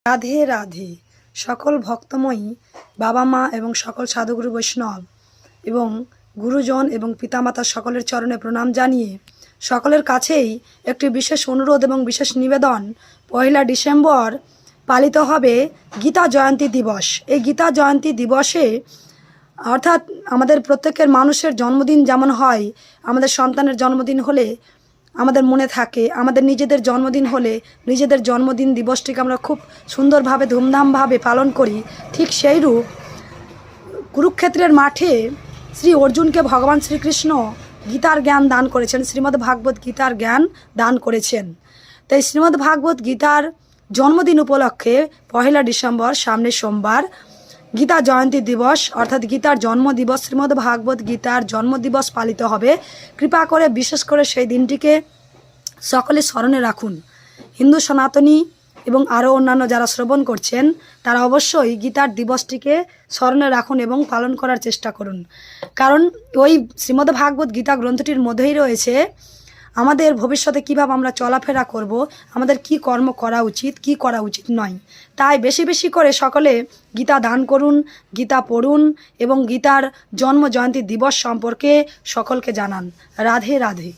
রাধে রাধে। সকল ভক্তময়ী বাবা মা এবং সকল সাধুগুরু বৈষ্ণব এবং গুরুজন এবং পিতামাতা সকলের চরণে প্রণাম জানিয়ে সকলের কাছেই একটি বিশেষ অনুরোধ এবং বিশেষ নিবেদন। 1 ডিসেম্বর পালিত হবে গীতা জয়ন্তী দিবস। এই গীতা জয়ন্তী দিবসে অর্থাৎ আমাদের প্রত্যেকের মানুষের জন্মদিন যেমন হয়, আমাদের সন্তানের জন্মদিন হলে আমাদের মনে থাকে, আমাদের নিজেদের জন্মদিন হলে নিজেদের জন্মদিন দিবসটিকে আমরা খুব সুন্দরভাবে ধুমধামভাবে পালন করি। ঠিক সেইরূপ কুরুক্ষেত্রের মাঠে শ্রী অর্জুনকে ভগবান শ্রীকৃষ্ণ গীতার জ্ঞান দান করেছেন, শ্রীমদ্ ভাগবত গীতার জ্ঞান দান করেছেন। তাই শ্রীমদ্ ভাগবত গীতার জন্মদিন উপলক্ষে 1 ডিসেম্বর সামনে সোমবার গীতা জয়ন্তী দিবস অর্থাৎ গীতার জন্মদিবস, শ্রীমদ্ ভাগবত গীতার জন্মদিবস পালিত হবে। কৃপা করে বিশেষ করে সেই দিনটিকে সকলে স্মরণে রাখুন। হিন্দু সনাতনী এবং আরও অন্যান্য যারা শ্রবণ করছেন তারা অবশ্যই গীতার দিবসটিকে স্মরণে রাখুন এবং পালন করার চেষ্টা করুন। কারণ ওই শ্রীমদ্ ভাগবত গীতা গ্রন্থটির মধ্যেই রয়েছে আমাদের ভবিষ্যতে কীভাবে আমরা চলাফেরা করব, আমাদের কি কর্ম করা উচিত, কি করা উচিত নয়। তাই বেশি বেশি করে সকলে গীতা দান করুন, গীতা পড়ুন এবং গীতার জন্ম জয়ন্তী দিবস সম্পর্কে সকলকে জানান। রাধে রাধে।